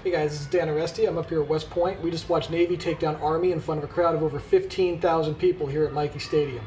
Hey guys, this is Dan Aresti. I'm up here at West Point. We just watched Navy take down Army in front of a crowd of over 15,000 people here at Michie Stadium.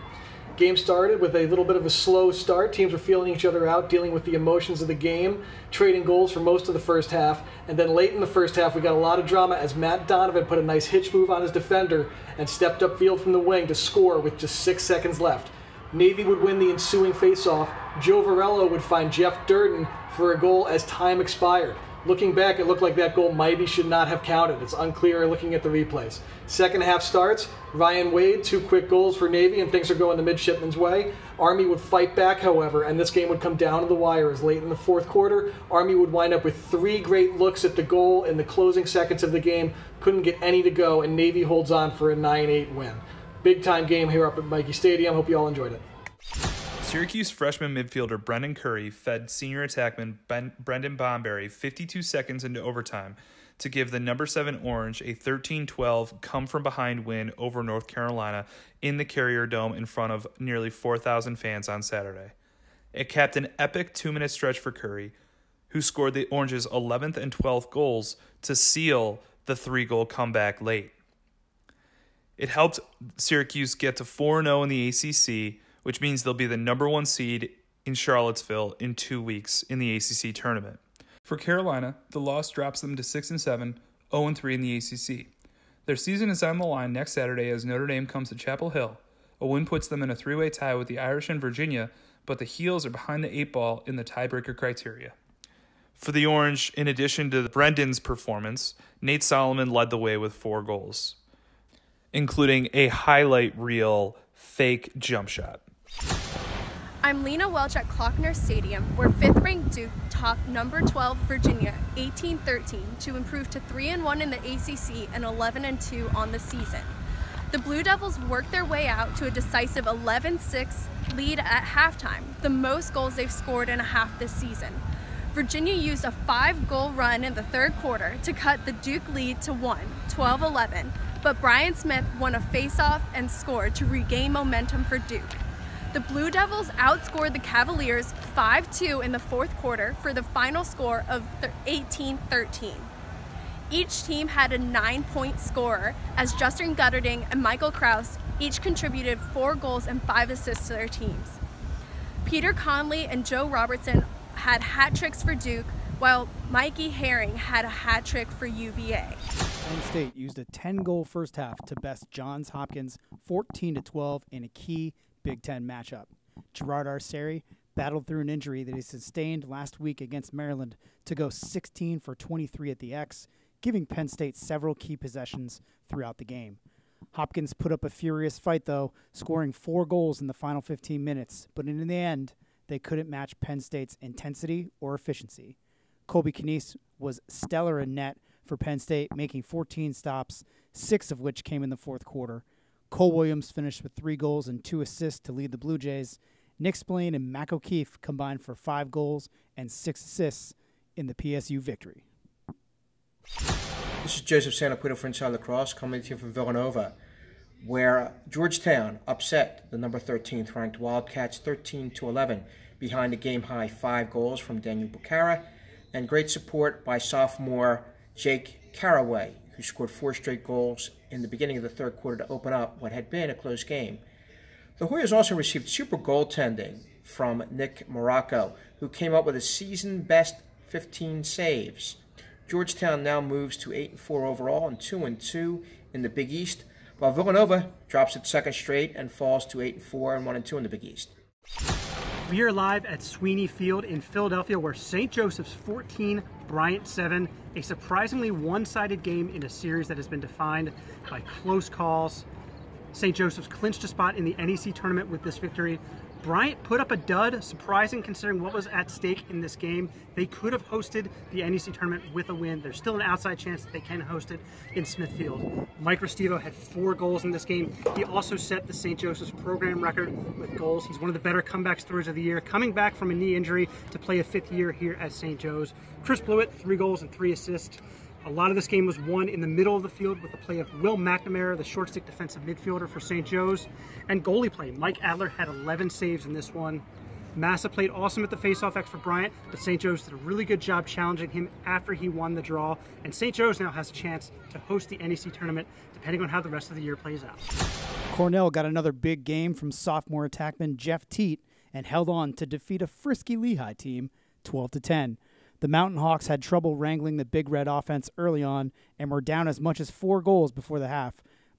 Game started with a little bit of a slow start. Teams were feeling each other out, dealing with the emotions of the game, trading goals for most of the first half. And then late in the first half, we got a lot of drama as Matt Donovan put a nice hitch move on his defender and stepped upfield from the wing to score with just 6 seconds left. Navy would win the ensuing face-off. Joe Varello would find Jeff Durden for a goal as time expired. Looking back, it looked like that goal maybe should not have counted. It's unclear looking at the replays. Second half starts. Ryan Wade, 2 quick goals for Navy, and things are going the midshipman's way. Army would fight back, however, and this game would come down to the wire as late in the fourth quarter, Army would wind up with 3 great looks at the goal in the closing seconds of the game. Couldn't get any to go, and Navy holds on for a 9-8 win. Big-time game here up at Michie Stadium. Hope you all enjoyed it. Syracuse freshman midfielder Brendan Curry fed senior attackman Brendan Bomberry 52 seconds into overtime to give the number 7 Orange a 13-12 come-from-behind win over North Carolina in the Carrier Dome in front of nearly 4,000 fans on Saturday. It capped an epic 2-minute stretch for Curry, who scored the Orange's 11th and 12th goals to seal the 3-goal comeback late. It helped Syracuse get to 4-0 in the ACC, which means they'll be the number 1 seed in Charlottesville in 2 weeks in the ACC tournament. For Carolina, the loss drops them to 6-7, 0-3 in the ACC. Their season is on the line next Saturday as Notre Dame comes to Chapel Hill. A win puts them in a 3-way tie with the Irish and Virginia, but the Heels are behind the 8 ball in the tiebreaker criteria. For the Orange, in addition to Brendan's performance, Nate Solomon led the way with 4 goals, including a highlight reel fake jump shot. I'm Lena Welch at Klockner Stadium, where 5th-ranked Duke topped number 12 Virginia 18-13 to improve to 3-1 in the ACC and 11-2 on the season. The Blue Devils worked their way out to a decisive 11-6 lead at halftime, the most goals they've scored in a half this season. Virginia used a 5-goal run in the third quarter to cut the Duke lead to 1, 12-11, but Bryant Smith won a face-off and scored to regain momentum for Duke. The Blue Devils outscored the Cavaliers 5-2 in the fourth quarter for the final score of 18-13. Each team had a 9-point scorer, as Justin Gutterding and Michael Krause each contributed 4 goals and 5 assists to their teams. Peter Conley and Joe Robertson had hat tricks for Duke, while Mikey Herring had a hat trick for UVA. Penn State used a 10-goal first half to best Johns Hopkins 14-12 in a key Big Ten matchup. Gerard Arceri battled through an injury that he sustained last week against Maryland to go 16 for 23 at the X, giving Penn State several key possessions throughout the game. Hopkins put up a furious fight, though, scoring 4 goals in the final 15 minutes, but in the end, they couldn't match Penn State's intensity or efficiency. Colby Knies was stellar in net for Penn State, making 14 stops, 6 of which came in the fourth quarter. Cole Williams finished with 3 goals and 2 assists to lead the Blue Jays. Nick Spillane and Mac O'Keefe combined for 5 goals and 6 assists in the PSU victory. This is Joseph Santaquito for Inside Lacrosse, coming to you from Villanova, where Georgetown upset the number 13th ranked Wildcats 13-11 behind a game-high 5 goals from Daniel Bucara and great support by sophomore Jake Caraway, who scored 4 straight goals in the beginning of the third quarter to open up what had been a close game. The Hoyas also received super goaltending from Nick Morocco, who came up with a season-best 15 saves. Georgetown now moves to 8-4 overall and 2-2 in the Big East, while Villanova drops its second straight and falls to 8-4 and 1-2 in the Big East. We are live at Sweeney Field in Philadelphia, where St. Joseph's 14, Bryant 7, a surprisingly one-sided game in a series that has been defined by close calls. St. Joseph's clinched a spot in the NEC tournament with this victory. Bryant put up a dud, surprising considering what was at stake in this game. They could have hosted the NEC tournament with a win. There's still an outside chance that they can host it in Smithfield. Mike Restivo had 4 goals in this game. He also set the St. Joseph's program record with goals. He's one of the better comeback stories of the year, coming back from a knee injury to play a 5th year here at St. Joe's. Chris Blewett, 3 goals and 3 assists. A lot of this game was won in the middle of the field with the play of Will McNamara, the short stick defensive midfielder for St. Joe's, and goalie play. Mike Adler had 11 saves in this one. Massa played awesome at the faceoff X for Bryant, but St. Joe's did a really good job challenging him after he won the draw, and St. Joe's now has a chance to host the NEC tournament, depending on how the rest of the year plays out. Cornell got another big game from sophomore attackman Jeff Teat and held on to defeat a frisky Lehigh team 12-10. The Mountain Hawks had trouble wrangling the Big Red offense early on and were down as much as 4 goals before the half,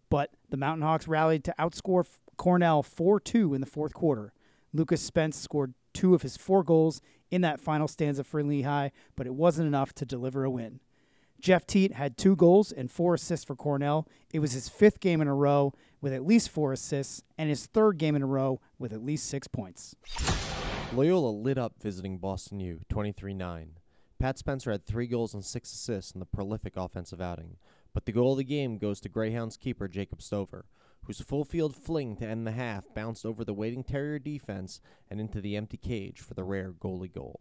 but the Mountain Hawks rallied to outscore Cornell 4-2 in the fourth quarter. Lucas Spence scored 2 of his 4 goals in that final stanza for Lehigh, but it wasn't enough to deliver a win. Jeff Teat had 2 goals and 4 assists for Cornell. It was his 5th game in a row with at least 4 assists and his 3rd game in a row with at least 6 points. Loyola lit up visiting Boston U 23-9. Pat Spencer had 3 goals and 6 assists in the prolific offensive outing, but the goal of the game goes to Greyhounds keeper Jacob Stover, whose full-field fling to end the half bounced over the waiting Terrier defense and into the empty cage for the rare goalie goal.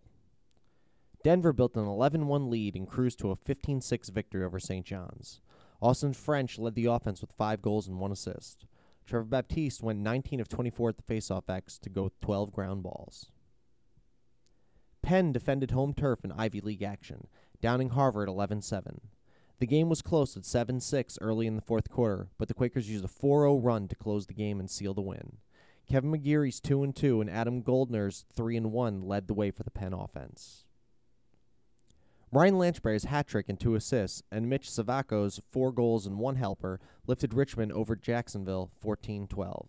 Denver built an 11-1 lead and cruised to a 15-6 victory over St. John's. Austin French led the offense with 5 goals and 1 assist. Trevor Baptiste went 19 of 24 at the faceoff X to go with 12 ground balls. Penn defended home turf in Ivy League action, downing Harvard 11-7. The game was close at 7-6 early in the fourth quarter, but the Quakers used a 4-0 run to close the game and seal the win. Kevin McGeary's 2-2 and Adam Goldner's 3-1 led the way for the Penn offense. Ryan Lanchbury's hat trick and 2 assists, and Mitch Savaco's 4 goals and 1 helper lifted Richmond over Jacksonville 14-12.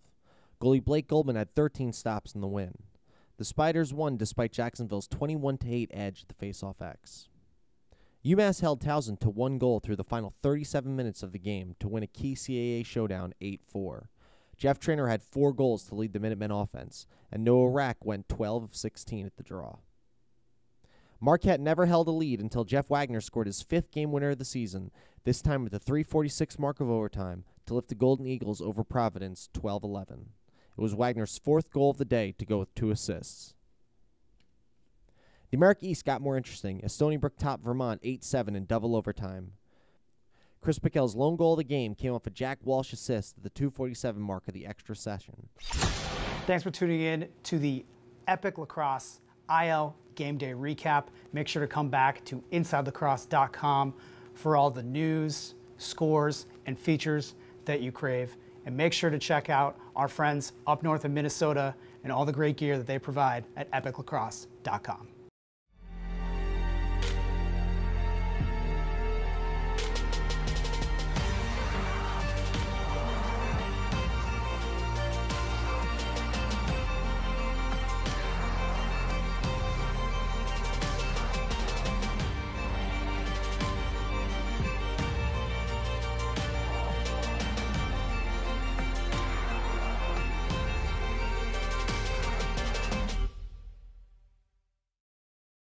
Goalie Blake Goldman had 13 stops in the win. The Spiders won despite Jacksonville's 21-8 edge at the faceoff X. UMass held Towson to 1 goal through the final 37 minutes of the game to win a key CAA showdown 8-4. Jeff Traynor had 4 goals to lead the Minutemen offense, and Noah Rack went 12 of 16 at the draw. Marquette never held a lead until Jeff Wagner scored his 5th game winner of the season, this time with the 3:46 mark of overtime, to lift the Golden Eagles over Providence 12-11. It was Wagner's 4th goal of the day to go with 2 assists. The America East got more interesting as Stony Brook topped Vermont 8-7 in double overtime. Chris Piquel's lone goal of the game came off a Jack Walsh assist at the 2:47 mark of the extra session. Thanks for tuning in to the Epoch Lacrosse IL Game Day Recap. Make sure to come back to InsideLacrosse.com for all the news, scores, and features that you crave. And make sure to check out our friends up north in Minnesota and all the great gear that they provide at EpochLacrosse.com.